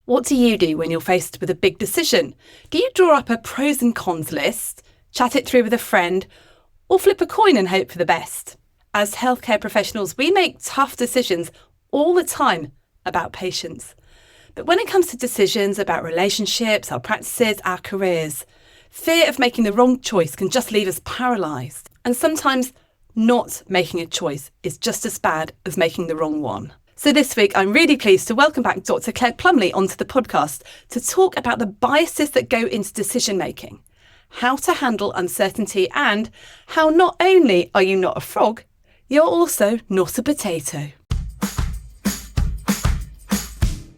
What do you do when you're faced with a big decision? Do you draw up a pros and cons list, chat it through with a friend, or flip a coin and hope for the best? As healthcare professionals, we make tough decisions all the time about patients. But when it comes to decisions about relationships, our practices, our careers, fear of making the wrong choice can just leave us paralysed. And sometimes not making a choice is just as bad as making the wrong one. So this week, I'm really pleased to welcome back Dr. Claire Plumbly onto the podcast to talk about the biases that go into decision making, how to handle uncertainty, and how not only are you not a frog, you're also not a potato.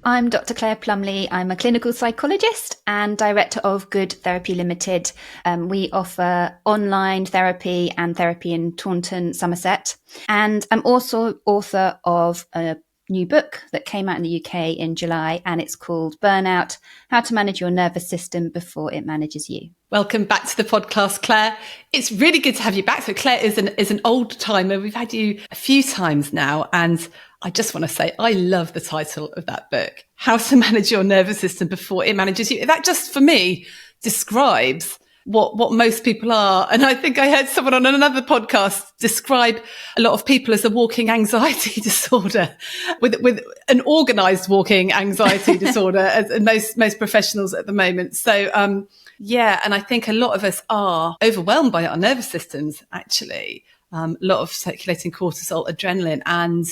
I'm Dr. Claire Plumbly. I'm a clinical psychologist and director of Good Therapy Limited. We offer online therapy and therapy in Taunton, Somerset. And I'm also author of a new book that came out in the UK in July, and it's called Burnout: How to Manage Your Nervous System Before It Manages You. Welcome back to the podcast, Claire. It's really good to have you back. So Claire is an old timer. We've had you a few times now, and I just want to say I love the title of that book, How to Manage Your Nervous System Before It Manages You. That just, for me, describes what most people are. And I think I heard someone on another podcast describe a lot of people as a walking anxiety disorder, with an organised walking anxiety disorder, as most professionals at the moment. So, and I think a lot of us are overwhelmed by our nervous systems, actually. A lot of circulating cortisol, adrenaline, and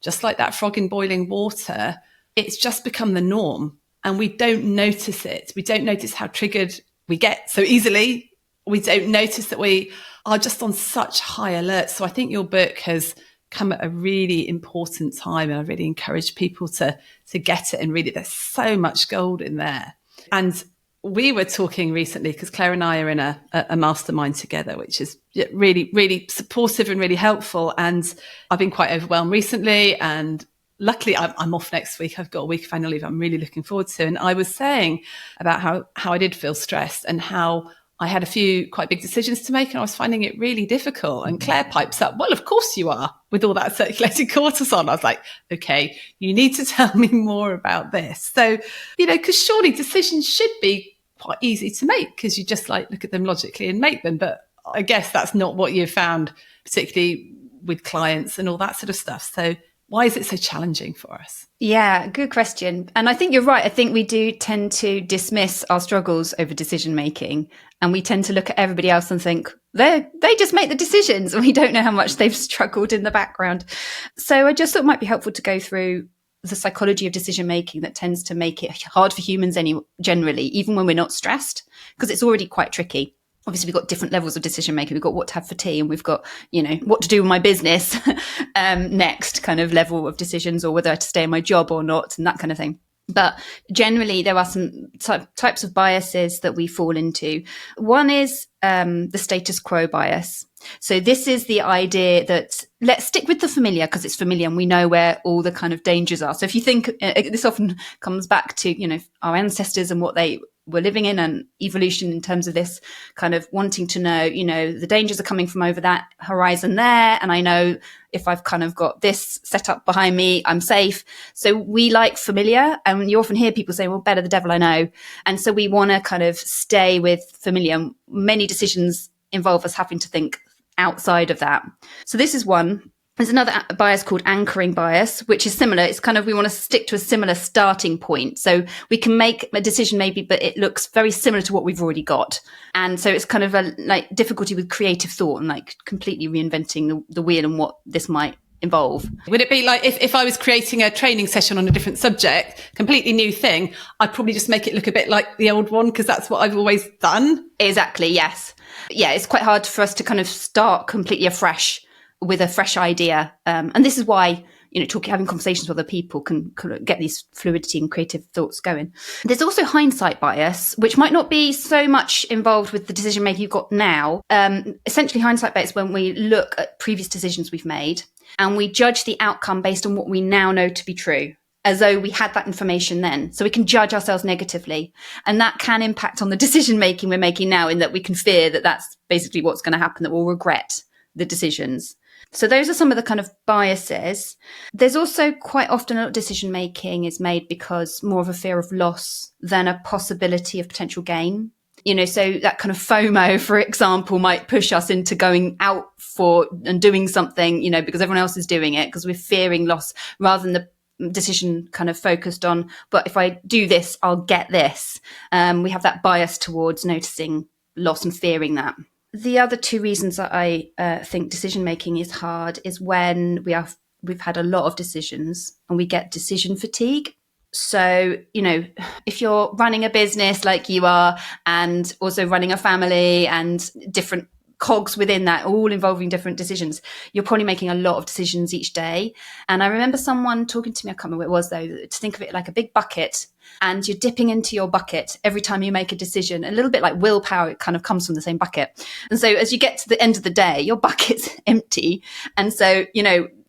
just like that frog in boiling water, it's just become the norm, and we don't notice it. We don't notice how triggered we get so easily. We don't notice that we are just on such high alert. So I think your book has come at a really important time, and I really encourage people to get it and read it. There's so much gold in there. And we were talking recently, because Claire and I are in a mastermind together, which is really, really supportive and really helpful. And I've been quite overwhelmed recently, and luckily I'm off next week. I've got a week of annual leave I'm really looking forward to. And I was saying about how I did feel stressed and how I had a few quite big decisions to make, and I was finding it really difficult. And Claire pipes up, well, of course you are, with all that circulating cortisol. I was like, okay, you need to tell me more about this. So, because surely decisions should be quite easy to make, because you just look at them logically and make them. But I guess that's not what you've found, particularly with clients and all that sort of stuff. So why is it so challenging for us? Yeah, good question. And I think you're right. I think we do tend to dismiss our struggles over decision making, and we tend to look at everybody else and think they just make the decisions, and we don't know how much they've struggled in the background. So I just thought it might be helpful to go through the psychology of decision making that tends to make it hard for humans generally, even when we're not stressed, because it's already quite tricky. Obviously, we've got different levels of decision making. We've got what to have for tea, and we've got, what to do with my business next kind of level of decisions, or whether to stay in my job or not, and that kind of thing. But generally, there are some types of biases that we fall into. One is the status quo bias. So this is the idea that let's stick with the familiar because it's familiar and we know where all the kind of dangers are. So if you think, this often comes back to, our ancestors and what they were living in, and evolution in terms of this kind of wanting to know, the dangers are coming from over that horizon there. And I know if I've kind of got this set up behind me, I'm safe. So we like familiar, and you often hear people say, well, better the devil I know. And so we want to kind of stay with familiar. Many decisions involve us having to think outside of that. So this is one. There's another bias called anchoring bias, which is similar. It's kind of, we want to stick to a similar starting point. So we can make a decision maybe, but it looks very similar to what we've already got. And so it's kind of a difficulty with creative thought and completely reinventing the wheel and what this might involve. Would it be like if I was creating a training session on a different subject, completely new thing, I'd probably just make it look a bit like the old one because that's what I've always done? Exactly, yes. Yeah, it's quite hard for us to kind of start completely afresh with a fresh idea. And this is why, having conversations with other people can get these fluidity and creative thoughts going. There's also hindsight bias, which might not be so much involved with the decision making you've got now. Essentially, hindsight bias is when we look at previous decisions we've made and we judge the outcome based on what we now know to be true, as though we had that information then. So we can judge ourselves negatively. And that can impact on the decision making we're making now, in that we can fear that that's basically what's going to happen, that we'll regret the decisions. So those are some of the kind of biases. There's also quite often a lot of decision making is made because more of a fear of loss than a possibility of potential gain. So that kind of FOMO, for example, might push us into going out for and doing something, because everyone else is doing it, because we're fearing loss rather than the decision kind of focused on, but if I do this, I'll get this. We have that bias towards noticing loss and fearing that. The other two reasons that I think decision making is hard is when we've had a lot of decisions and we get decision fatigue. So, if you're running a business like you are and also running a family and different cogs within that, all involving different decisions, you're probably making a lot of decisions each day. And I remember someone talking to me, I can't remember what it was though, to think of it like a big bucket, and you're dipping into your bucket every time you make a decision, a little bit like willpower, it kind of comes from the same bucket. And so as you get to the end of the day, your bucket's empty. And so,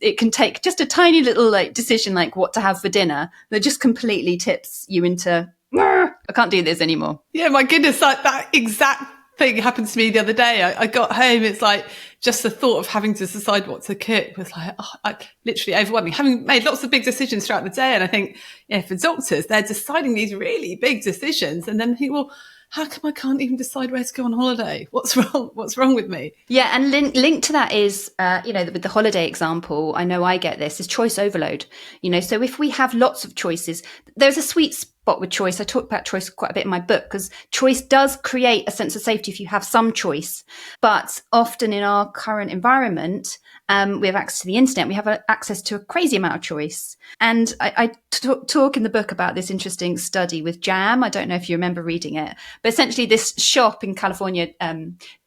it can take just a tiny little decision like what to have for dinner that just completely tips you into, I can't do this anymore. Yeah, my goodness, like that exact thing happened to me the other day. I got home, it's like just the thought of having to decide what to cook was like, literally overwhelming. Having made lots of big decisions throughout the day. And I think, for doctors, they're deciding these really big decisions and then think, well, how come I can't even decide where to go on holiday? What's wrong? What's wrong with me? Yeah, and linked to that is, with the holiday example, I know I get this, is choice overload. So if we have lots of choices, there's a sweet spot with choice. I talk about choice quite a bit in my book because choice does create a sense of safety if you have some choice. But often in our current environment, we have access to the internet. We have access to a crazy amount of choice. And I talk in the book about this interesting study with jam. I don't know if you remember reading it, but essentially this shop in California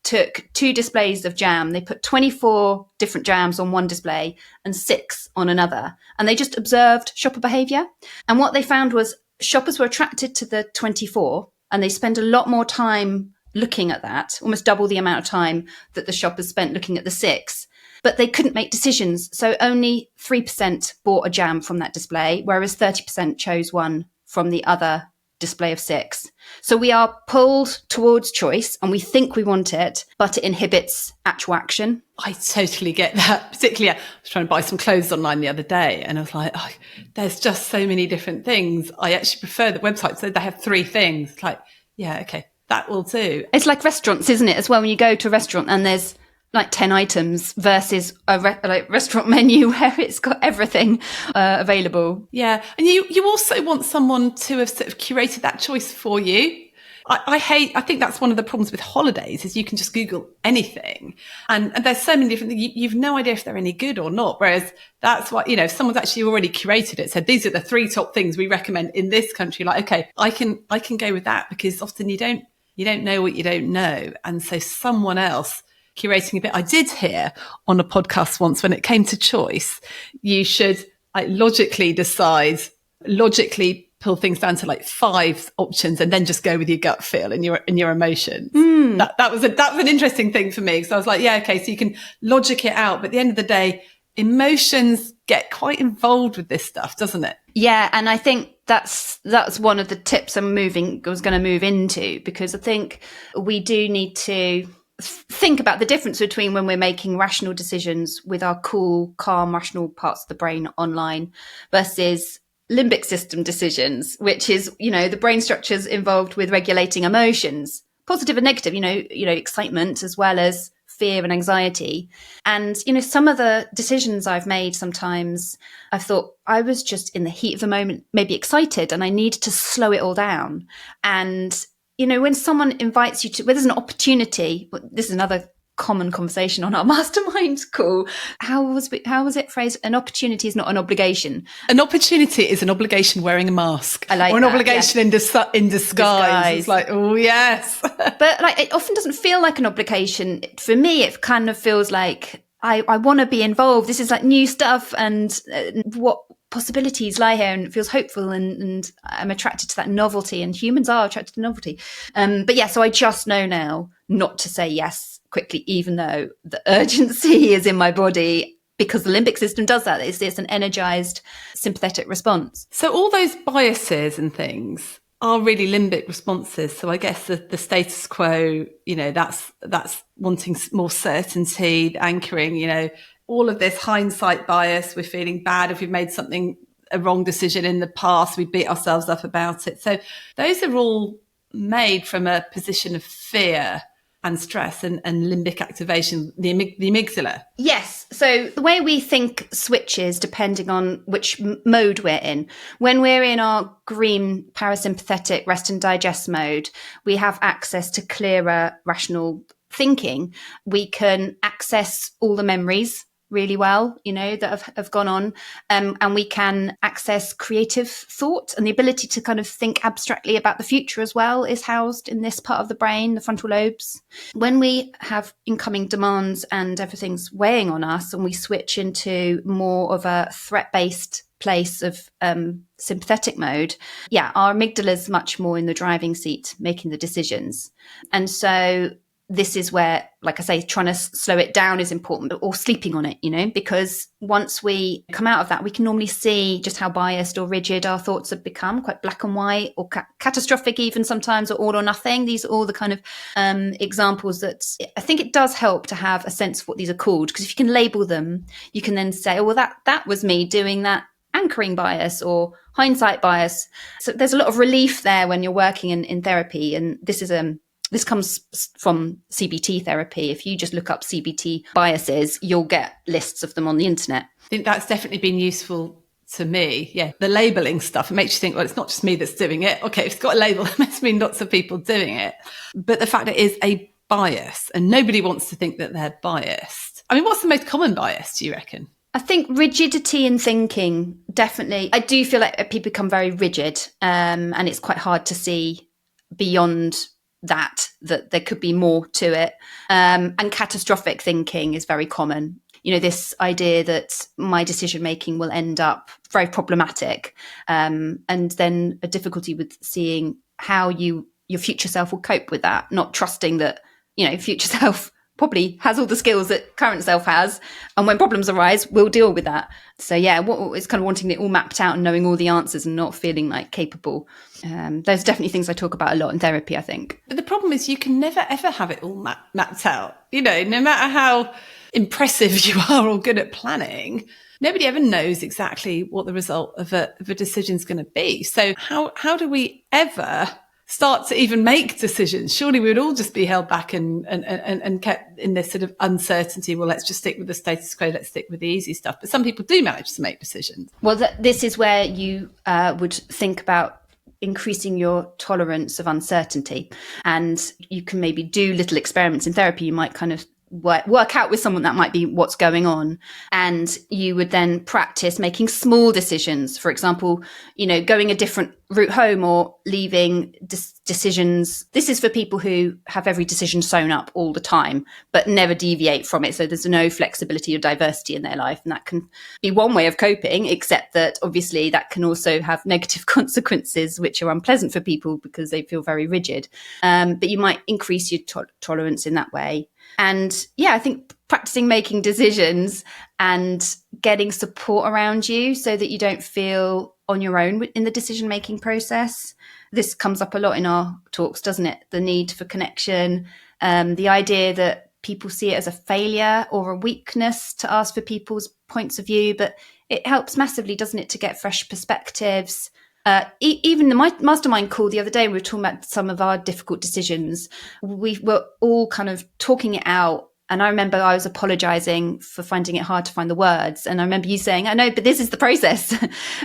took 2 displays of jam. They put 24 different jams on one display and 6 on another. And they just observed shopper behavior. And what they found was shoppers were attracted to the 24 and they spend a lot more time looking at that, almost double the amount of time that the shoppers spent looking at the 6. But they couldn't make decisions. So only 3% bought a jam from that display, whereas 30% chose one from the other display of 6. So we are pulled towards choice and we think we want it, but it inhibits actual action. I totally get that. Particularly, I was trying to buy some clothes online the other day and I was like, there's just so many different things. I actually prefer the website. So they have 3 things. It's like, yeah, okay, that will do. It's like restaurants, isn't it? As well, when you go to a restaurant and there's like 10 items versus a restaurant menu where it's got everything available. Yeah. And you also want someone to have sort of curated that choice for you. I think that's one of the problems with holidays is you can just Google anything and there's so many different things. You've no idea if they're any good or not. Whereas that's what, if someone's actually already curated it, said these are the 3 top things we recommend in this country, like, okay, I can go with that because often you don't know what you don't know. And so someone else curating a bit. I did hear on a podcast once when it came to choice, you should logically pull things down to 5 options and then just go with your gut feel and your emotions. That was an interesting thing for me because I was like, yeah, okay, so you can logic it out, but at the end of the day, emotions get quite involved with this stuff, doesn't it? Yeah, and I think that's one of the tips I was going to move into, because I think we do need to think about the difference between when we're making rational decisions with our cool, calm, rational parts of the brain online versus limbic system decisions, which is, the brain structures involved with regulating emotions, positive and negative, excitement as well as fear and anxiety. And, some of the decisions I've made, sometimes I've thought I was just in the heat of the moment, maybe excited, and I needed to slow it all down. And when someone invites you to, where there's an opportunity, this is another common conversation on our mastermind call. How was it phrased? An opportunity is not an obligation. An opportunity is an obligation wearing a mask. I like or an that, obligation in disguise. It's like, oh yes. But it often doesn't feel like an obligation. For me, it kind of feels like I want to be involved. This is like new stuff and what possibilities lie here, and it feels hopeful, and I'm attracted to that novelty, and humans are attracted to novelty. But yeah, so I just know now not to say yes quickly, even though the urgency is in my body, because the limbic system does that. It's an energized sympathetic response. So all those biases and things are really limbic responses. So I guess the status quo, that's wanting more certainty, anchoring, all of this hindsight bias. We're feeling bad if we've made a wrong decision in the past. We beat ourselves up about it. So those are all made from a position of fear and stress and limbic activation, the amygdala. Yes. So the way we think switches depending on which mode we're in. When we're in our green parasympathetic rest and digest mode, we have access to clearer rational thinking. We can access all the memories really well, that have gone on. And we can access creative thought, and the ability to kind of think abstractly about the future as well is housed in this part of the brain, the frontal lobes. When we have incoming demands and everything's weighing on us, and we switch into more of a threat-based place of sympathetic mode, our amygdala is much more in the driving seat, making the decisions. And so this is where, like I say, trying to slow it down is important, or sleeping on it, because once we come out of that, we can normally see just how biased or rigid our thoughts have become, quite black and white, or catastrophic even sometimes, or all or nothing. These are all the kind of examples that I think it does help to have a sense of what these are called, because if you can label them, you can then say, oh, well, that was me doing that anchoring bias or hindsight bias. So there's a lot of relief there when you're working in therapy. And this comes from CBT therapy. If you just look up CBT biases, you'll get lists of them on the internet. I think that's definitely been useful to me. Yeah, the labeling stuff, it makes you think, well, it's not just me that's doing it. Okay, if it's got a label, it must mean lots of people doing it. But the fact it is a bias, and nobody wants to think that they're biased. I mean, what's the most common bias, do you reckon? I think rigidity in thinking, definitely. I do feel like people become very rigid, and it's quite hard to see beyond that there could be more to it. And catastrophic thinking is very common. This idea that my decision making will end up very problematic, and then a difficulty with seeing how your future self will cope with that, not trusting that, future self probably has all the skills that current self has, and when problems arise, we'll deal with that. So it's kind of wanting it all mapped out and knowing all the answers and not feeling like capable. There's definitely things I talk about a lot in therapy, I think. But the problem is you can never ever have it all mapped out. No matter how impressive you are or good at planning, nobody ever knows exactly what the result of a decision is going to be. So how do we ever start to even make decisions? Surely we would all just be held back and kept in this sort of uncertainty. Well, let's just stick with the status quo. Let's stick with the easy stuff. But some people do manage to make decisions. Well, this is where you would think about increasing your tolerance of uncertainty. And you can maybe do little experiments in therapy. You might kind of work out with someone that might be what's going on, and you would then practice making small decisions. For example, going a different route home or leaving decisions. This is for people who have every decision sewn up all the time but never deviate from it, so there's no flexibility or diversity in their life. And that can be one way of coping, except that obviously that can also have negative consequences which are unpleasant for people because they feel very rigid. But you might increase your tolerance in that way. And I think practicing making decisions and getting support around you so that you don't feel on your own in the decision-making process. This comes up a lot in our talks, doesn't it? The need for connection, the idea that people see it as a failure or a weakness to ask for people's points of view, but it helps massively, doesn't it, to get fresh perspectives. Even the mastermind call the other day, we were talking about some of our difficult decisions. We were all kind of talking it out. And I remember I was apologizing for finding it hard to find the words. And I remember you saying, I know, but this is the process.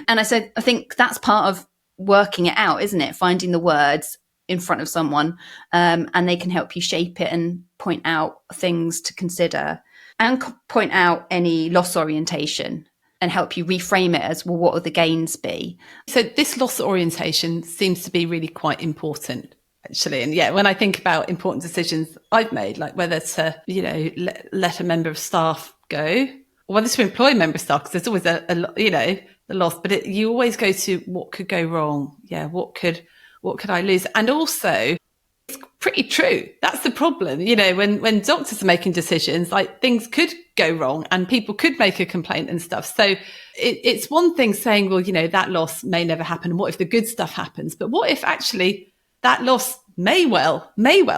And I said, I think that's part of working it out, isn't it? Finding the words in front of someone, and they can help you shape it and point out things to consider and point out any loss orientation and help you reframe it as, well, what would the gains be? So this loss orientation seems to be really quite important, actually. And when I think about important decisions I've made, like whether to, let a member of staff go, or whether to employ a member of staff, because there's always the loss, but you always go to what could go wrong. Yeah, what could I lose? And also, it's pretty true. That's the problem. When doctors are making decisions, like things could go wrong and people could make a complaint and stuff. So it's one thing saying, well, that loss may never happen. And what if the good stuff happens? But what if actually that loss may well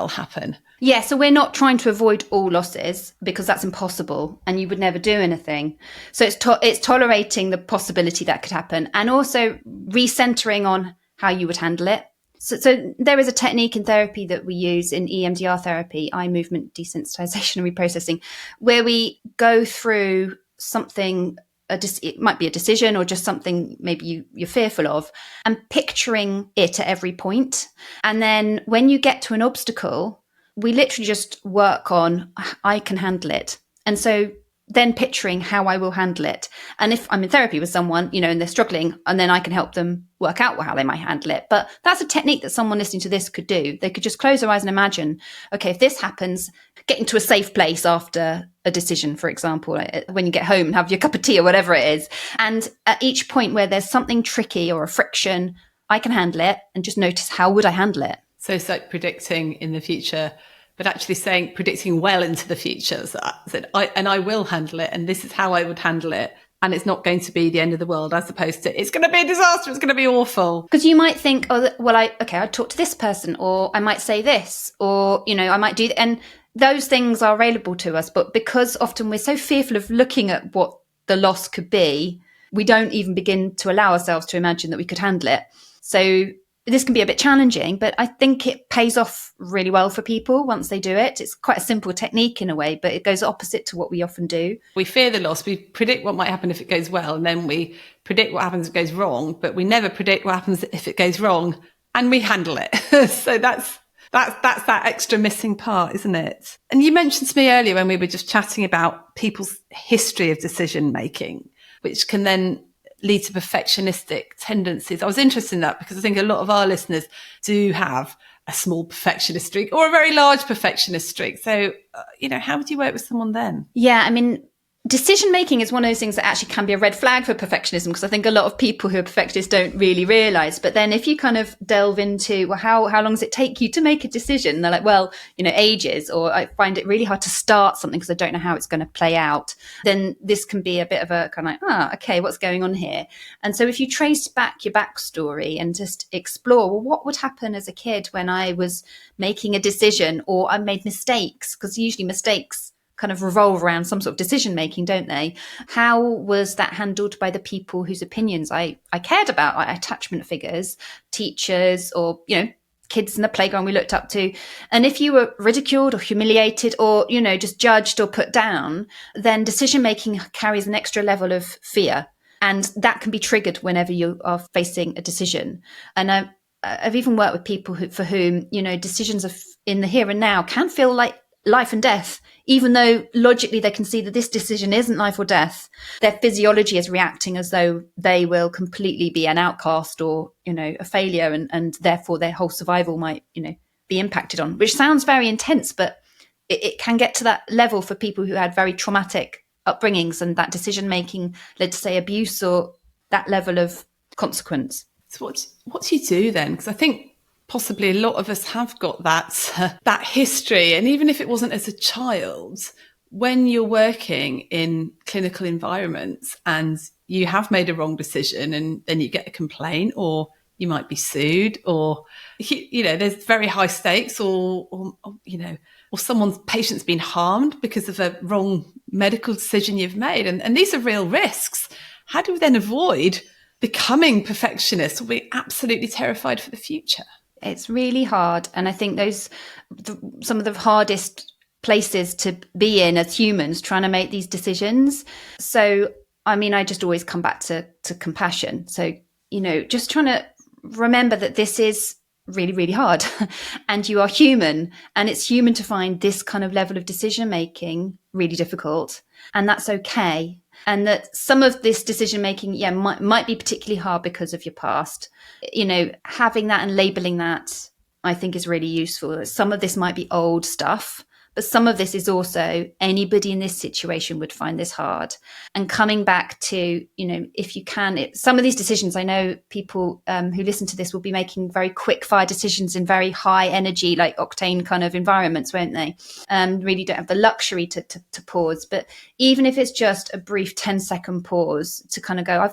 happen? Yeah, so we're not trying to avoid all losses because that's impossible and you would never do anything. So it's tolerating the possibility that could happen and also recentering on how you would handle it. So there is a technique in therapy that we use in EMDR therapy, eye movement desensitization and reprocessing, where we go through something, it might be a decision or just something maybe you're fearful of, and picturing it at every point. And then when you get to an obstacle, we literally just work on, I can handle it. And so then picturing how I will handle it. And if I'm in therapy with someone, and they're struggling, and then I can help them work out how they might handle it. But that's a technique that someone listening to this could do. They could just close their eyes and imagine, okay, if this happens, getting to a safe place after a decision, for example, when you get home and have your cup of tea or whatever it is. And at each point where there's something tricky or a friction, I can handle it, and just notice, how would I handle it? So it's like predicting in the future, but actually predicting well into the future. So I will handle it, and this is how I would handle it. And it's not going to be the end of the world, as opposed to it's going to be a disaster, it's going to be awful. Because you might think, I'd talk to this person, or I might say this, or, I might do, and those things are available to us. But because often we're so fearful of looking at what the loss could be, we don't even begin to allow ourselves to imagine that we could handle it. So this can be a bit challenging, but I think it pays off really well for people once they do it. It's quite a simple technique in a way, but it goes opposite to what we often do. We fear the loss. We predict what might happen if it goes well, and then we predict what happens if it goes wrong, but we never predict what happens if it goes wrong, and we handle it. So that's that extra missing part, isn't it? And you mentioned to me earlier when we were just chatting about people's history of decision making, which can then lead to perfectionistic tendencies. I was interested in that because I think a lot of our listeners do have a small perfectionist streak or a very large perfectionist streak. So, how would you work with someone then? Yeah, decision making is one of those things that actually can be a red flag for perfectionism, because I think a lot of people who are perfectionists don't really realize. But then if you kind of delve into, how long does it take you to make a decision? And they're like, ages, or I find it really hard to start something because I don't know how it's going to play out. Then this can be a bit of a kind of okay, what's going on here? And so if you trace back your backstory and just explore, what would happen as a kid when I was making a decision or I made mistakes? Because usually mistakes kind of revolve around some sort of decision making, don't they? How was that handled by the people whose opinions I cared about, like attachment figures, teachers, or kids in the playground we looked up to? And if you were ridiculed or humiliated or just judged or put down, then decision making carries an extra level of fear, and that can be triggered whenever you are facing a decision. And I've even worked with people for whom decisions in the here and now can feel like life and death, even though logically they can see that this decision isn't life or death. Their physiology is reacting as though they will completely be an outcast or, a failure, and therefore their whole survival might, be impacted on, which sounds very intense, but it can get to that level for people who had very traumatic upbringings, and that decision making led to, say, abuse or that level of consequence. So what do you do then? Because I think possibly a lot of us have got that history. And even if it wasn't as a child, when you're working in clinical environments and you have made a wrong decision and then you get a complaint, or you might be sued, or, there's very high stakes, or someone's patient's been harmed because of a wrong medical decision you've made. And these are real risks. How do we then avoid becoming perfectionists or be absolutely terrified for the future? It's really hard. And I think some of the hardest places to be in as humans, trying to make these decisions. So, I just always come back to compassion. So, just trying to remember that this is really, really hard and you are human, and it's human to find this kind of level of decision making really difficult, and that's okay. And that some of this decision making, might be particularly hard because of your past. Having that and labeling that, I think, is really useful. Some of this might be old stuff, but some of this is also anybody in this situation would find this hard. And coming back to, if you can, some of these decisions, I know people who listen to this will be making very quick fire decisions in very high energy, like octane kind of environments, won't they? Really don't have the luxury to pause. But even if it's just a brief 10-second pause to kind of go,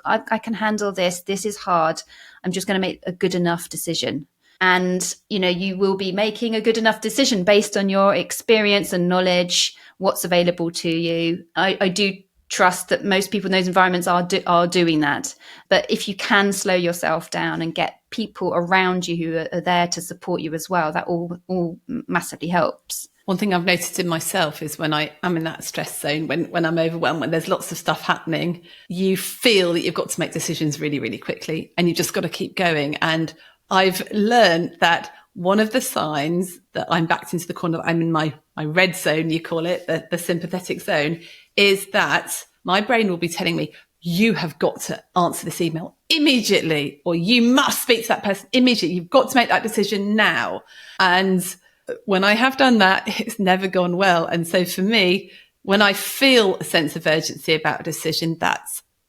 I can handle this. This is hard. I'm just going to make a good enough decision. And, you will be making a good enough decision based on your experience and knowledge, what's available to you. I do trust that most people in those environments are doing that. But if you can slow yourself down and get people around you who are there to support you as well, that all massively helps. One thing I've noticed in myself is when I am in that stress zone, when I'm overwhelmed, when there's lots of stuff happening, you feel that you've got to make decisions really, really quickly, and you've just got to keep going. And I've learned that one of the signs that I'm backed into the corner, I'm in my red zone, you call it, the sympathetic zone, is that my brain will be telling me, you have got to answer this email immediately, or you must speak to that person immediately. You've got to make that decision now. And when I have done that, it's never gone well. And so for me, when I feel a sense of urgency about a decision,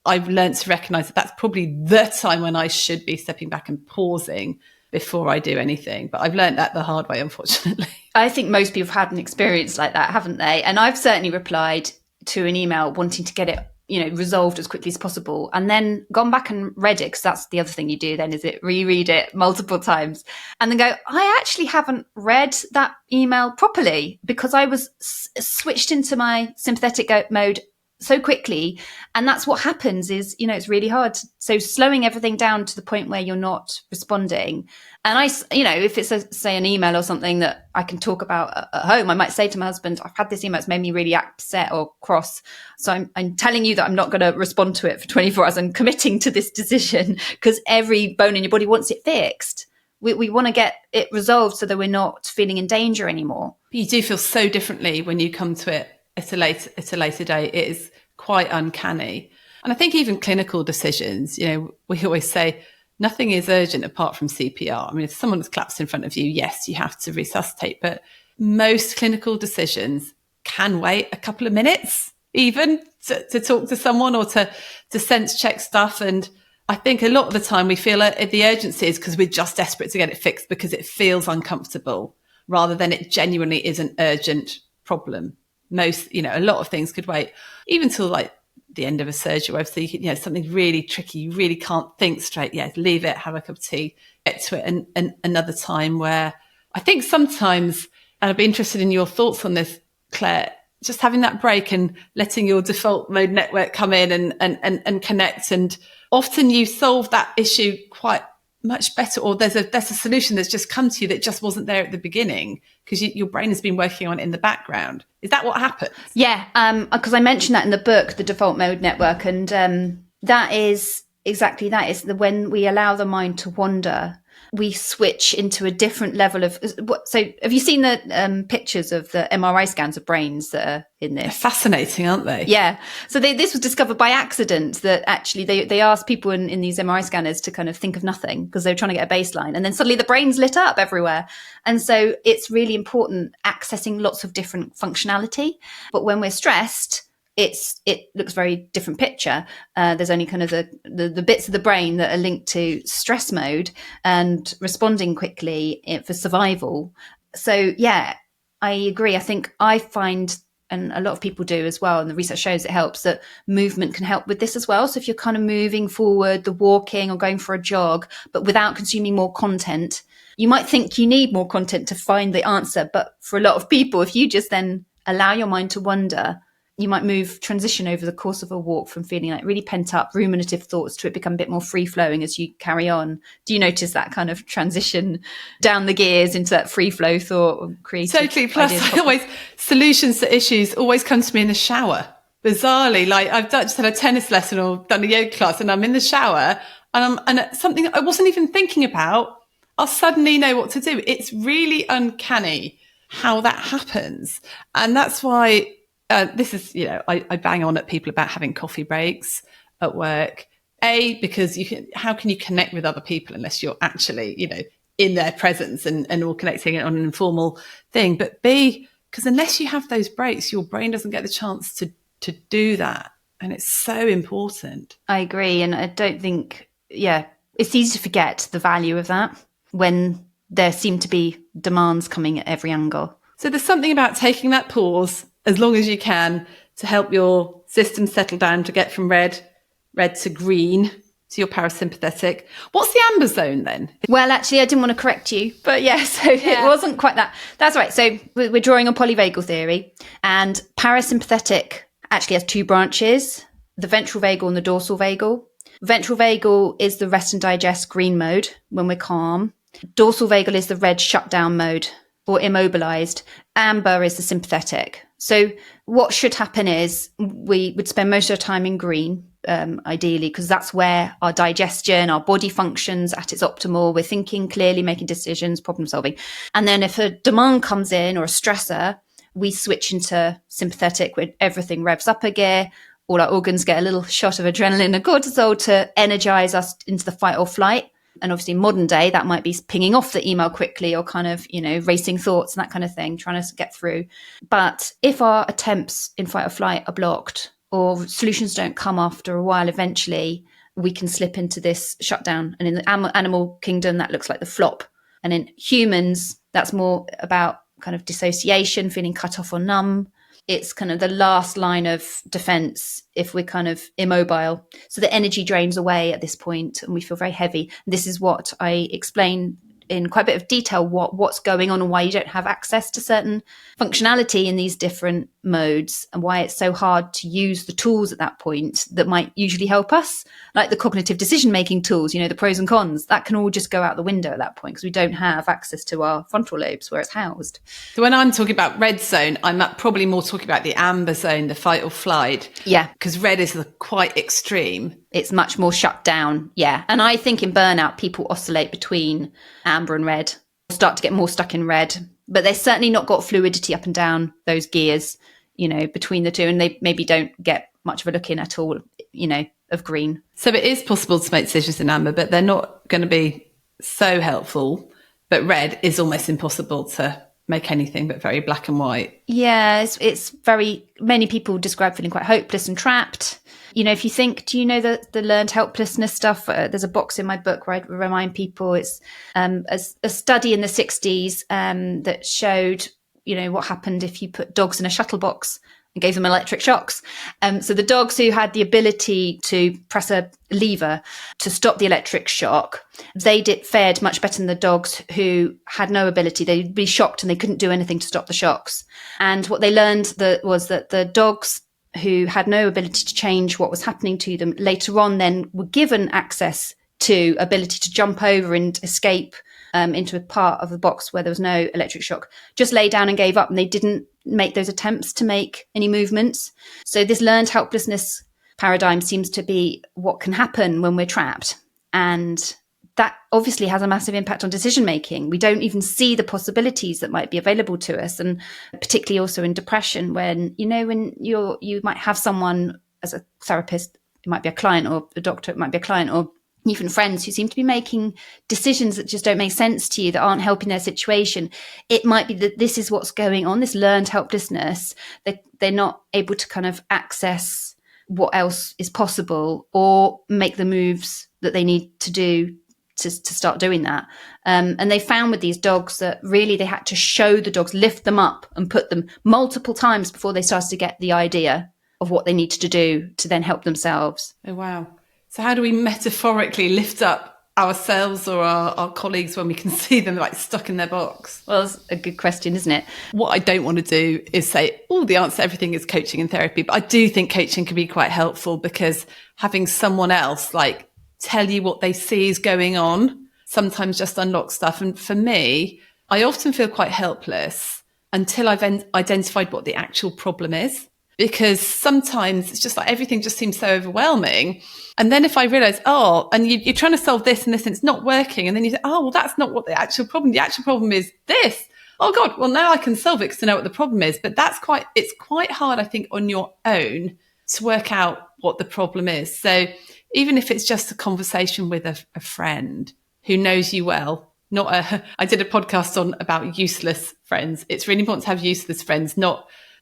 I've learned to recognize that that's probably the time when I should be stepping back and pausing before I do anything. But I've learned that the hard way, unfortunately. I think most people have had an experience like that, haven't they? And I've certainly replied to an email wanting to get it, resolved as quickly as possible, and then gone back and read it, because that's the other thing you do then, is it reread it multiple times and then go, I actually haven't read that email properly because I was switched into my sympathetic mode so quickly. And that's what happens is, it's really hard. So slowing everything down to the point where you're not responding. And if it's say an email or something that I can talk about at home, I might say to my husband, I've had this email, it's made me really upset or cross. So I'm telling you that I'm not going to respond to it for 24 hours. I'm committing to this decision because every bone in your body wants it fixed. We want to get it resolved so that we're not feeling in danger anymore. But you do feel so differently when you come to it at a later date. It is quite uncanny. And I think even clinical decisions, we always say nothing is urgent apart from CPR. I mean, if someone has collapsed in front of you, yes, you have to resuscitate. But most clinical decisions can wait a couple of minutes even to talk to someone or to sense check stuff. And I think a lot of the time we feel the urgency is because we're just desperate to get it fixed because it feels uncomfortable rather than it genuinely is an urgent problem. A lot of things could wait, even till like the end of a surgery, where something really tricky, you really can't think straight. Yeah, leave it, have a cup of tea, get to it. And another time where I think sometimes, and I'd be interested in your thoughts on this, Claire, just having that break and letting your default mode network come in and connect. And often you solve that issue quite much better, or there's a solution that's just come to you that just wasn't there at the beginning because your brain has been working on it in the background. Is that what happens? Yeah, because I mentioned that in the book, the default mode network, and that is exactly that. Is when we allow the mind to wander, we switch into a different level of. So, have you seen the pictures of the MRI scans of brains that are in this? They're fascinating, aren't they? Yeah. So this was discovered by accident, that actually they asked people in these MRI scanners to kind of think of nothing because they were trying to get a baseline, and then suddenly the brain's lit up everywhere. And so it's really important accessing lots of different functionality. But when we're stressed, it looks very different picture. There's only kind of the bits of the brain that are linked to stress mode and responding quickly for survival. So yeah, I agree. I think I find, and a lot of people do as well, and the research shows it helps, that movement can help with this as well. So if you're kind of moving forward, the walking or going for a jog, but without consuming more content, you might think you need more content to find the answer. But for a lot of people, if you just then allow your mind to wander, you might transition over the course of a walk from feeling like really pent up ruminative thoughts to it become a bit more free flowing as you carry on. Do you notice that kind of transition down the gears into that free flow thought or creative? Totally. Plus, solutions to issues always come to me in the shower. Bizarrely, like I've just had a tennis lesson or done a yoga class, and I'm in the shower and something I wasn't even thinking about, I'll suddenly know what to do. It's really uncanny how that happens. And that's why this is, I bang on at people about having coffee breaks at work. Because how can you connect with other people unless you're actually, in their presence and all connecting on an informal thing. But B, because unless you have those breaks, your brain doesn't get the chance to do that. And it's so important. I agree. And I don't think, it's easy to forget the value of that when there seem to be demands coming at every angle. So there's something about taking that pause as long as you can to help your system settle down to get from red to green So you're parasympathetic. What's the amber zone then? Well, actually, I didn't want to correct you, but it wasn't quite that. That's right. So we're drawing on polyvagal theory, and parasympathetic actually has two branches, the ventral vagal and the dorsal vagal. Ventral vagal is the rest and digest green mode when we're calm. Dorsal vagal is the red shutdown mode or immobilized. Amber is the sympathetic. So what should happen is we would spend most of our time in green, ideally, because that's where our digestion, our body functions at its optimal. We're thinking clearly, making decisions, problem solving. And then if a demand comes in or a stressor, we switch into sympathetic where everything revs up a gear. All our organs get a little shot of adrenaline and cortisol to energize us into the fight or flight. And obviously modern day, that might be pinging off the email quickly or kind of, racing thoughts and that kind of thing, trying to get through. But if our attempts in fight or flight are blocked or solutions don't come after a while, eventually we can slip into this shutdown. And in the animal kingdom, that looks like the flop. And in humans, that's more about kind of dissociation, feeling cut off or numb. It's kind of the last line of defense if we're kind of immobile. So the energy drains away at this point and we feel very heavy. This is what I explain in quite a bit of detail, what's going on and why you don't have access to certain functionality in these different modes and why it's so hard to use the tools at that point that might usually help us, like the cognitive decision-making tools, the pros and cons, that can all just go out the window at that point because we don't have access to our frontal lobes where it's housed. So when I'm talking about red zone, I'm probably more talking about the amber zone, the fight or flight. Yeah. Because red is quite extreme. It's much more shut down. Yeah. And I think in burnout, people oscillate between amber and red, start to get more stuck in red, but they've certainly not got fluidity up and down those gears, between the two. And they maybe don't get much of a look in at all, of green. So it is possible to make decisions in amber, but they're not going to be so helpful. But red is almost impossible to make anything but very black and white. Yeah, it's very, many people describe feeling quite hopeless and trapped. If you think, do you know the learned helplessness stuff? There's a box in my book where I remind people it's a study in the 60s that showed, what happened if you put dogs in a shuttle box and gave them electric shocks. So the dogs who had the ability to press a lever to stop the electric shock, they fared much better than the dogs who had no ability. They'd be shocked and they couldn't do anything to stop the shocks. And what they learned was that the dogs who had no ability to change what was happening to them later on then were given access to ability to jump over and escape into a part of the box where there was no electric shock, just lay down and gave up, and they didn't make those attempts to make any movements. So this learned helplessness paradigm seems to be what can happen when we're trapped. And that obviously has a massive impact on decision making. We don't even see the possibilities that might be available to us. And particularly also in depression, when you might have someone as a therapist, it might be a client, or a doctor, it might be a client, or even friends who seem to be making decisions that just don't make sense to you, that aren't helping their situation. It might be that this is what's going on, this learned helplessness, that they're not able to kind of access what else is possible or make the moves that they need to do to start doing that. And they found with these dogs that really they had to show the dogs, lift them up and put them multiple times before they started to get the idea of what they needed to do to then help themselves. Oh, wow. So how do we metaphorically lift up ourselves or our colleagues when we can see them like stuck in their box? Well, that's a good question, isn't it? What I don't want to do is say, the answer to everything is coaching and therapy. But I do think coaching can be quite helpful, because having someone else like tell you what they see is going on sometimes just unlocks stuff. And for me, I often feel quite helpless until I've identified what the actual problem is. Because sometimes it's just like everything just seems so overwhelming. And then if I realize, and you're trying to solve this and this and it's not working. And then you say, well, that's not what the actual problem. The actual problem is this. Oh God, well now I can solve it because I know what the problem is. But it's quite hard, I think, on your own to work out what the problem is. So even if it's just a conversation with a friend who knows you well, I did a podcast about useless friends. It's really important to have useless friends,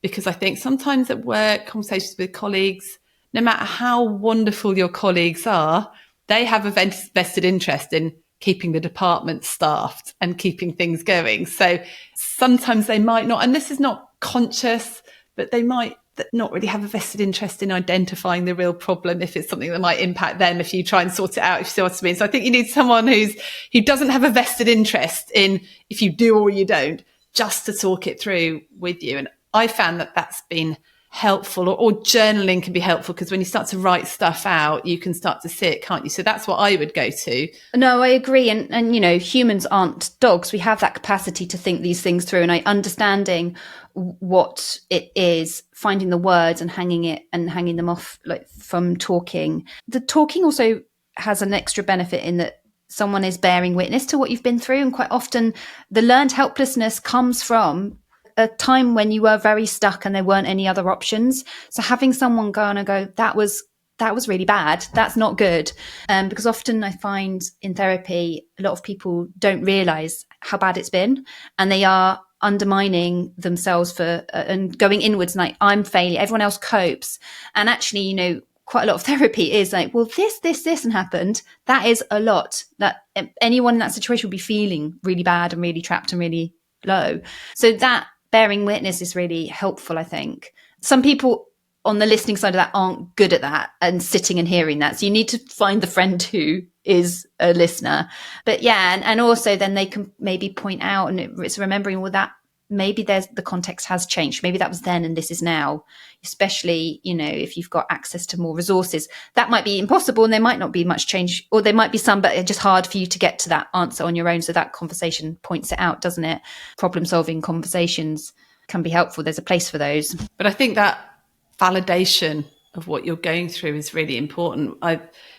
because I think sometimes at work, conversations with colleagues, no matter how wonderful your colleagues are, they have a vested interest in keeping the department staffed and keeping things going. So sometimes they might not, and this is not conscious, but they might that not really have a vested interest in identifying the real problem if it's something that might impact them if you try and sort it out, if you see what I mean. So I think you need someone who doesn't have a vested interest in if you do or you don't, just to talk it through with you. And I found that that's been helpful, or journaling can be helpful, because when you start to write stuff out, you can start to see it, can't you? So that's what I would go to. No, I agree. And you know, humans aren't dogs. We have that capacity to think these things through, and understanding what it is, finding the words and hanging them off, like from talking. The talking also has an extra benefit in that someone is bearing witness to what you've been through. And quite often the learned helplessness comes from a time when you were very stuck and there weren't any other options. So having someone go on and go, that was really bad, that's not good. Because often I find in therapy, a lot of people don't realize how bad it's been, and they are undermining themselves for and going inwards, like, I'm failure, everyone else copes. And actually, you know, quite a lot of therapy is like, well, this and happened. That is a lot. That anyone in that situation would be feeling really bad and really trapped and really low. So that bearing witness is really helpful, I think. Some people on the listening side of that aren't good at that and sitting and hearing that. So you need to find the friend who is a listener. But yeah, and also then they can maybe point out, and it's remembering, well, that maybe the context has changed. Maybe that was then and this is now, especially, you know, if you've got access to more resources. That might be impossible and there might not be much change, or there might be some, but it's just hard for you to get to that answer on your own. So that conversation points it out, doesn't it? Problem solving conversations can be helpful. There's a place for those. But I think that validation of what you're going through is really important.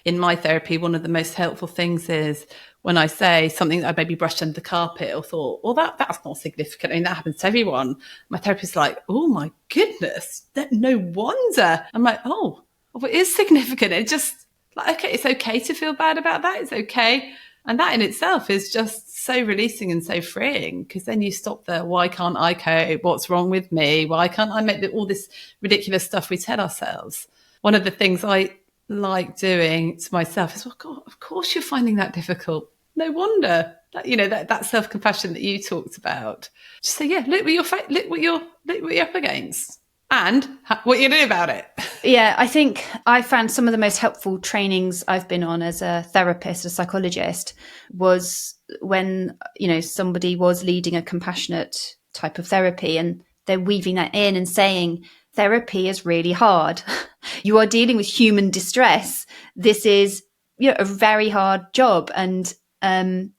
In my therapy, one of the most helpful things is when I say something that I maybe brushed under the carpet or thought, well, that's not significant. I mean, that happens to everyone. My therapist's like, oh my goodness, no wonder. I'm like, oh, well, it is significant. It's just like, okay, it's okay to feel bad about that. It's okay. And that in itself is just so releasing and so freeing, because then you stop there. Why can't I cope? What's wrong with me? Why can't I make all this ridiculous stuff we tell ourselves? One of the things I like doing to myself is, well, God, of course you're finding that difficult. No wonder. You know, that self-compassion that you talked about. Just say, yeah, look what you're up against, and what you do about it. Yeah, I think I found some of the most helpful trainings I've been on as a therapist, a psychologist, was when, you know, somebody was leading a compassionate type of therapy and they're weaving that in and saying, therapy is really hard. You are dealing with human distress. This is, you know, a very hard job. And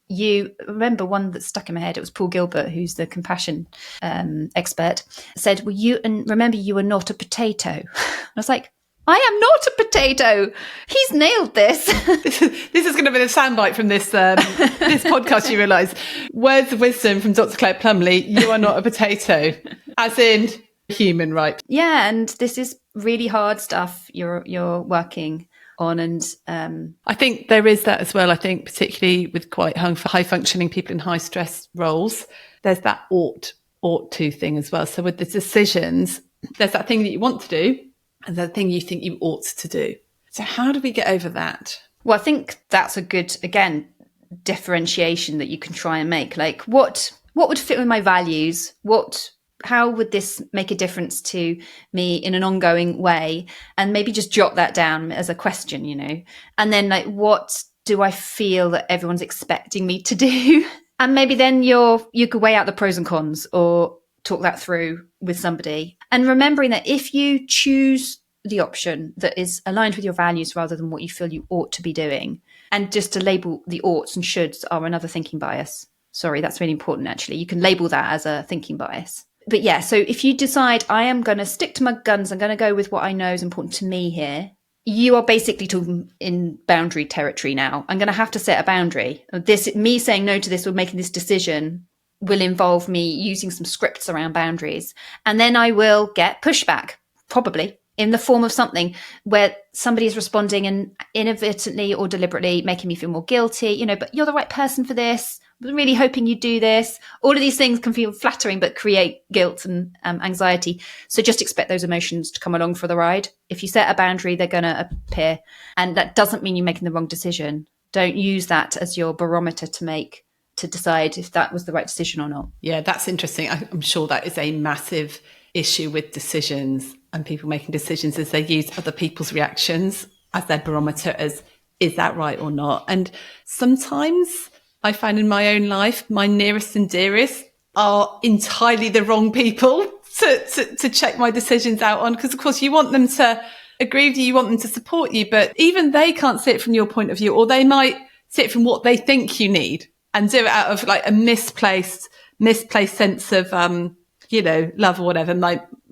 you remember one that stuck in my head. It was Paul Gilbert, who's the compassion expert, said, well, remember, you are not a potato. I was like, I am not a potato. He's nailed this. This is going to be the soundbite from this this podcast, you realise. Words of wisdom from Dr. Claire Plumbly. You are not a potato, as in human, right? Yeah, and this is really hard stuff you're working on. And I think there is that as well. I think particularly with quite high functioning people in high stress roles, there's that ought to thing as well. So with the decisions, there's that thing that you want to do and the thing you think you ought to do. So how do we get over that? Well, I think that's a good, again, differentiation that you can try and make. Like, what would fit with my values? How would this make a difference to me in an ongoing way? And maybe just jot that down as a question, you know, and then like, what do I feel that everyone's expecting me to do? And maybe then you could weigh out the pros and cons or talk that through with somebody. And remembering that if you choose the option that is aligned with your values rather than what you feel you ought to be doing, and just to label the oughts and shoulds are another thinking bias. Sorry, that's really important, actually. You can label that as a thinking bias. But yeah, so if you decide I am going to stick to my guns, I'm going to go with what I know is important to me here, you are basically talking in boundary territory now. I'm going to have to set a boundary. Me saying no to this or making this decision will involve me using some scripts around boundaries. And then I will get pushback, probably in the form of something where somebody is responding and inadvertently or deliberately making me feel more guilty, you know, but you're the right person for this. I'm really hoping you do this. All of these things can feel flattering, but create guilt and anxiety. So just expect those emotions to come along for the ride. If you set a boundary, they're going to appear. And that doesn't mean you're making the wrong decision. Don't use that as your barometer to decide if that was the right decision or not. Yeah, that's interesting. I'm sure that is a massive issue with decisions. and people making decisions is they use other people's reactions as their barometer as, is that right or not? And sometimes I find in my own life, my nearest and dearest are entirely the wrong people to check my decisions out on. Because of course you want them to agree with you, you want them to support you, but even they can't see it from your point of view, or they might see it from what they think you need and do it out of like a misplaced sense of, love or whatever.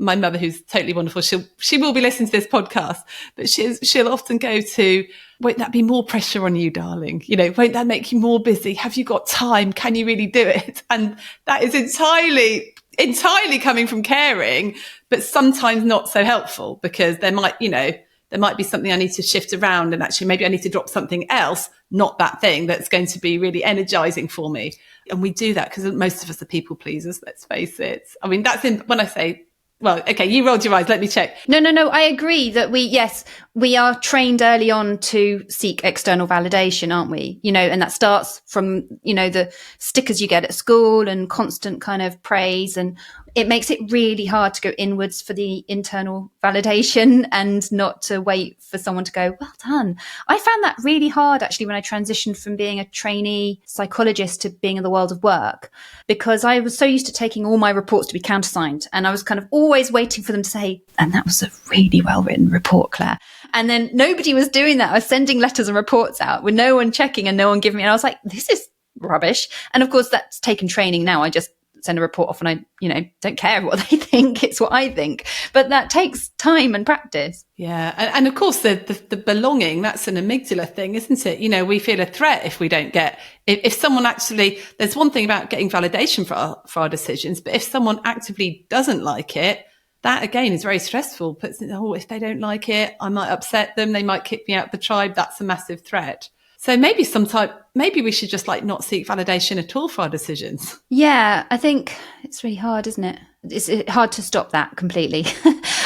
My mother, who's totally wonderful, she will be listening to this podcast, but she'll often go to, won't that be more pressure on you, darling? Won't that make you more busy? Have you got time? Can you really do it? And that is entirely coming from caring, but sometimes not so helpful, because there might be something I need to shift around, and actually maybe I need to drop something else, not that thing that's going to be really energizing for me. And we do that because most of us are people pleasers, let's face it. I mean, when I say, well, okay, you rolled your eyes, let me check. No, I agree that we are trained early on to seek external validation, aren't we? And that starts from, the stickers you get at school and constant kind of praise, and it makes it really hard to go inwards for the internal validation and not to wait for someone to go, well done. I found that really hard actually when I transitioned from being a trainee psychologist to being in the world of work, because I was so used to taking all my reports to be countersigned, and I was kind of always waiting for them to say, and that was a really well written report, Claire. And then nobody was doing that. I was sending letters and reports out with no one checking and no one giving me, and I was like, this is rubbish. And of course that's taken training now. I just send a report off and I, don't care what they think. It's what I think. But that takes time and practice. Yeah. And of course, the belonging, that's an amygdala thing, isn't it? We feel a threat if we don't get, if someone actually, there's one thing about getting validation for our decisions, but if someone actively doesn't like it, that again is very stressful. If they don't like it, I might upset them. They might kick me out the tribe. That's a massive threat. So maybe we should just not seek validation at all for our decisions. Yeah, I think it's really hard, isn't it? It's hard to stop that completely.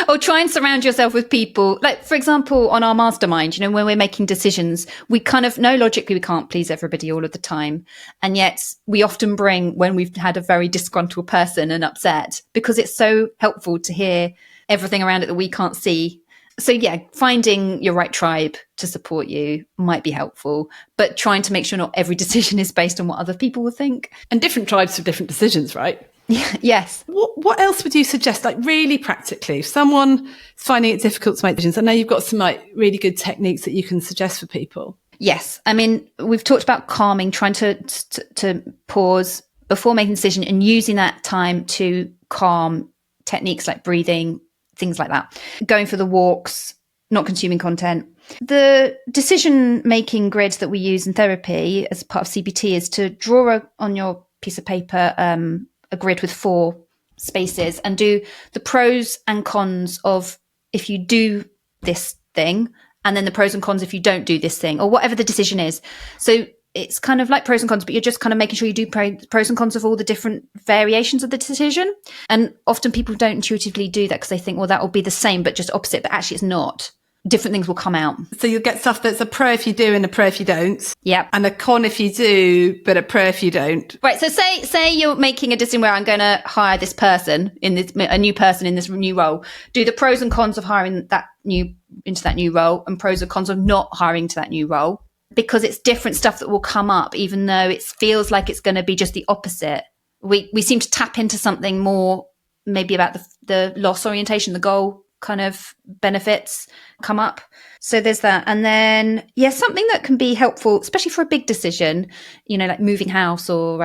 Or try and surround yourself with people. Like, for example, on our mastermind, when we're making decisions, we kind of know logically we can't please everybody all of the time. And yet we often bring, when we've had a very disgruntled person and upset, because it's so helpful to hear everything around it that we can't see. So yeah, finding your right tribe to support you might be helpful, but trying to make sure not every decision is based on what other people will think. And different tribes for different decisions, right? Yes. What else would you suggest, really practically, if someone is finding it difficult to make decisions? I know you've got some really good techniques that you can suggest for people. Yes. I mean, we've talked about calming, trying to pause before making a decision and using that time to calm, techniques like breathing, things like that. Going for the walks, not consuming content. The decision-making grid that we use in therapy as part of CBT is to draw on your piece of paper a grid with 4 spaces and do the pros and cons of if you do this thing, and then the pros and cons if you don't do this thing, or whatever the decision is. So it's kind of like pros and cons, but you're just kind of making sure you do pros and cons of all the different variations of the decision. And often people don't intuitively do that because they think, well, that will be the same, but just opposite. But actually it's not. Different things will come out. So you'll get stuff that's a pro if you do and a pro if you don't. Yeah. And a con if you do, but a pro if you don't. Right. So say you're making a decision where I'm going to hire this person a new person in this new role. Do the pros and cons of hiring into that new role, and pros and cons of not hiring to that new role. Because it's different stuff that will come up, even though it feels like it's going to be just the opposite. We seem to tap into something more, maybe about the loss orientation, the goal kind of benefits come up. So there's that. And then, something that can be helpful, especially for a big decision, like moving house or,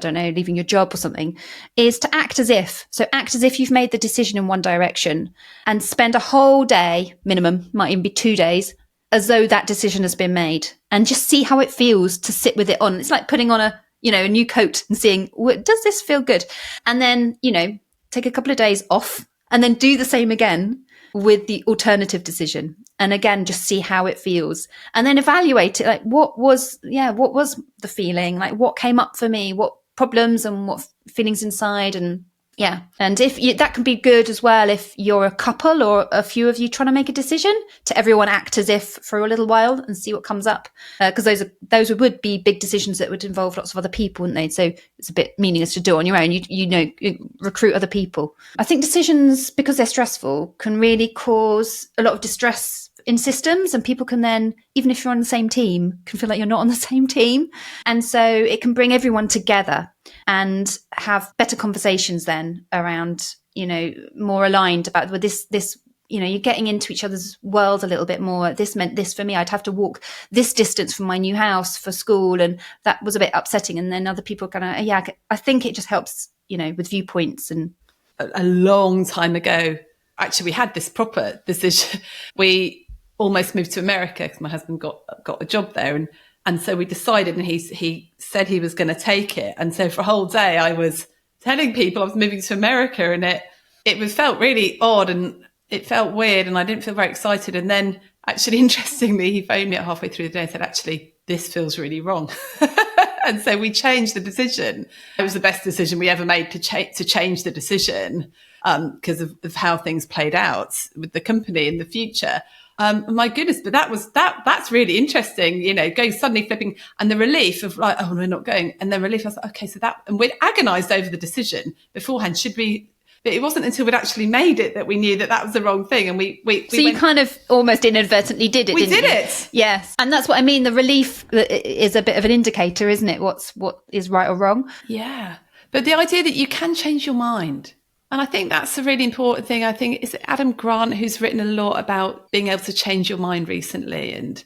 leaving your job or something, is to act as if. So act as if you've made the decision in one direction and spend a whole day, minimum, might even be 2 days, as though that decision has been made, and just see how it feels to sit with it on. It's like putting on a new coat and seeing, does this feel good? And then, take a couple of days off and then do the same again with the alternative decision. And again, just see how it feels and then evaluate it. Like what was the feeling? Like what came up for me? What problems and what feelings inside? And Yeah. And that can be good as well if you're a couple or a few of you trying to make a decision, to everyone act as if for a little while and see what comes up. Because those would be big decisions that would involve lots of other people, wouldn't they? So it's a bit meaningless to do on your own. You recruit other people. I think decisions, because they're stressful, can really cause a lot of distress in systems, and people can then, even if you're on the same team, can feel like you're not on the same team. And so it can bring everyone together and have better conversations then around, more aligned about this, you're getting into each other's world a little bit more. This meant this for me. I'd have to walk this distance from my new house for school, and that was a bit upsetting. And then other people kind of, I think it just helps, with viewpoints. And a long time ago, actually, we had this proper decision. We almost moved to America because my husband got a job there, and so we decided, and he said he was going to take it. And so for a whole day I was telling people I was moving to America, and it felt really odd and it felt weird, and I didn't feel very excited. And then actually, interestingly, he phoned me at halfway through the day and said, actually, this feels really wrong. And so we changed the decision. It was the best decision we ever made to change the decision because of how things played out with the company in the future. My goodness, but that's really interesting, going suddenly flipping, and the relief of like, oh, we're not going. And the relief, I was like, okay, so and we'd agonized over the decision beforehand. But it wasn't until we'd actually made it that we knew that was the wrong thing. And so you kind of almost inadvertently did it, didn't you? We did it. Yes. And that's what I mean. The relief is a bit of an indicator, isn't it? What is right or wrong? Yeah. But the idea that you can change your mind. And I think that's a really important thing. I think it's Adam Grant who's written a lot about being able to change your mind recently. And,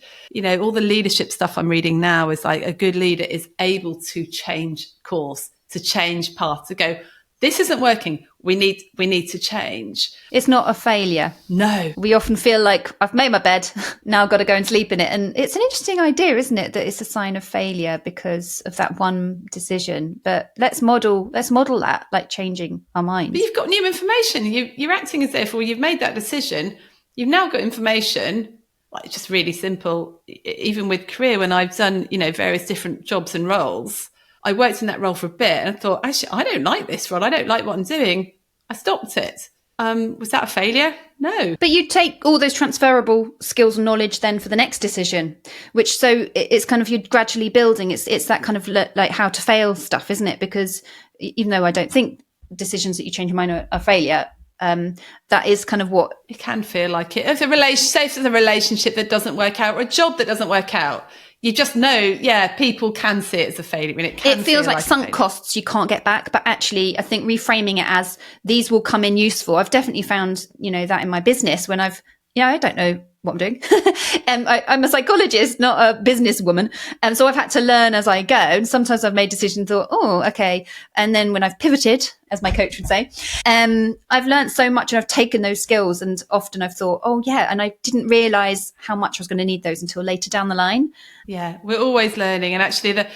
all the leadership stuff I'm reading now is like a good leader is able to change course, to change path, to go, this isn't working. We need to change. It's not a failure. No. We often feel like I've made my bed, now I've got to go and sleep in it. And it's an interesting idea, isn't it? That it's a sign of failure because of that one decision. But let's model that, like changing our minds. But you've got new information. You're acting as if, you've made that decision. You've now got information. Like, just really simple. Even with career, when I've done, various different jobs and roles, I worked in that role for a bit and I thought, actually, I don't like this role. I don't like what I'm doing. I stopped it. Was that a failure? No. But you take all those transferable skills and knowledge then for the next decision, which so it's kind of you're gradually building. It's that kind of like how to fail stuff, isn't it? Because even though I don't think decisions that you change your mind are a failure, that is kind of what it can feel like. It. If it's a relationship that doesn't work out or a job that doesn't work out, you just know, people can see it as a failure. I mean, it feels like sunk costs you can't get back. But actually, I think reframing it as these will come in useful. I've definitely found, that in my business when I don't know what I'm doing. I'm a psychologist, not a businesswoman. And so I've had to learn as I go. And sometimes I've made decisions and thought, oh, okay. And then when I've pivoted, as my coach would say, I've learned so much and I've taken those skills. And often I've thought, oh, yeah. And I didn't realize how much I was going to need those until later down the line. Yeah, we're always learning. And actually, the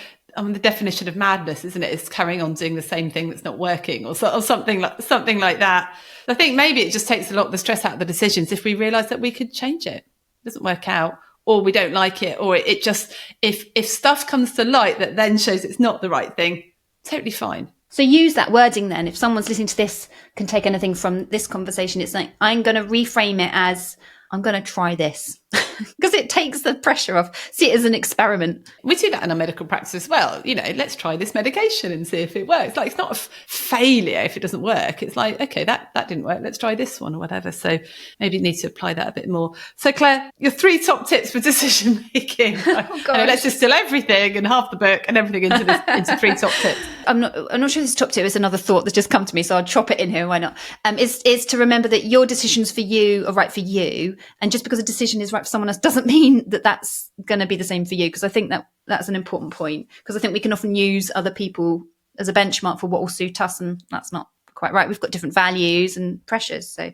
definition of madness, isn't it, is carrying on doing the same thing that's not working or something like that. I think maybe it just takes a lot of the stress out of the decisions if we realise that we could change it. It doesn't work out, or we don't like it, or it just, if stuff comes to light that then shows it's not the right thing, totally fine. So use that wording then. If someone's listening to this, can take anything from this conversation, it's like, I'm going to reframe it as, I'm going to try this. Because it takes the pressure off. See it as an experiment. We do that in our medical practice as well. Let's try this medication and see if it works. Like, it's not a failure if it doesn't work. It's like, okay, that didn't work. Let's try this one or whatever. So maybe you need to apply that a bit more. So Claire, your 3 top tips for decision making. Oh, gosh. Let's distill everything and half the book and everything into 3 top tips. I'm not sure this top tip is another thought that's just come to me, so I'll chop it in here. Why not? Is to remember that your decisions for you are right for you, and just because a decision is right for someone else doesn't mean that that's going to be the same for you. Because I think that's an important point. Because I think we can often use other people as a benchmark for what will suit us, and that's not quite right. We've got different values and pressures. So,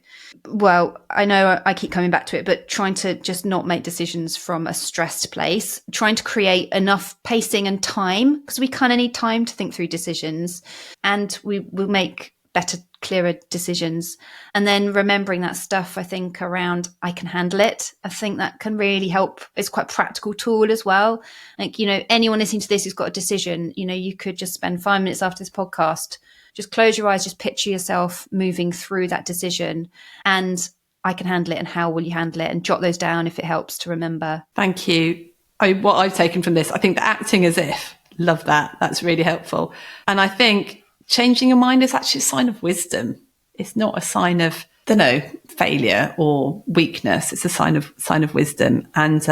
well, I know I keep coming back to it, but trying to just not make decisions from a stressed place, trying to create enough pacing and time, because we kind of need time to think through decisions, and we will make better, clearer decisions. And then remembering that stuff, I think, around I can handle it. I think that can really help. It's quite a practical tool as well. Like, anyone listening to this who's got a decision, you could just spend 5 minutes after this podcast, just close your eyes, just picture yourself moving through that decision and I can handle it and how will you handle it, and jot those down if it helps to remember. Thank you. What I've taken from this, I think the acting as if, love that. That's really helpful. And I think changing your mind is actually a sign of wisdom. It's not a sign of, failure or weakness. It's a sign of wisdom. And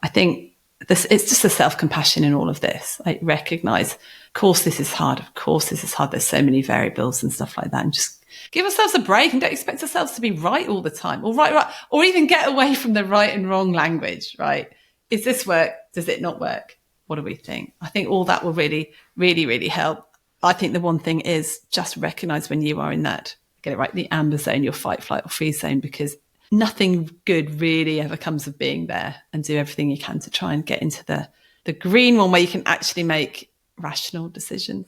I think it's just a self-compassion in all of this. I recognize, of course, this is hard. Of course, this is hard. There's so many variables and stuff like that. And just give ourselves a break and don't expect ourselves to be right all the time, or right, or even get away from the right and wrong language, right? Is this work? Does it not work? What do we think? I think all that will really, really, really help. I think the one thing is just recognize when you are in that, get it right, the amber zone, your fight, flight or freeze zone, because nothing good really ever comes of being there, and do everything you can to try and get into the green one where you can actually make rational decisions.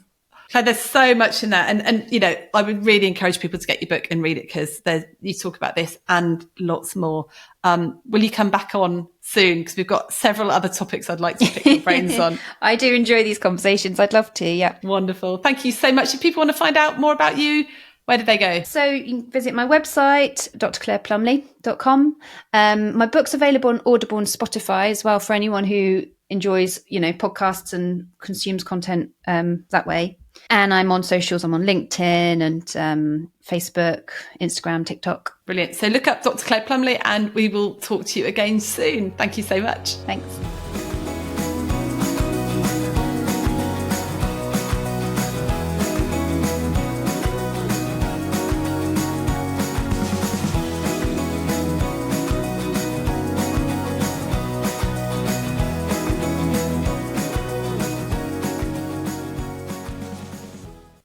Claire, there's so much in that. And I would really encourage people to get your book and read it, because you talk about this and lots more. Will you come back on soon? Because we've got several other topics I'd like to pick your brains on. I do enjoy these conversations. I'd love to. Yeah. Wonderful. Thank you so much. If people want to find out more about you, where did they go? So you can visit my website, drclaireplumley.com. My book's available on Audible and Spotify as well for anyone who enjoys, podcasts and consumes content that way. And I'm on socials. I'm on LinkedIn and Facebook, Instagram, TikTok. Brilliant. So look up Dr. Claire Plumbly and we will talk to you again soon. Thank you so much. Thanks.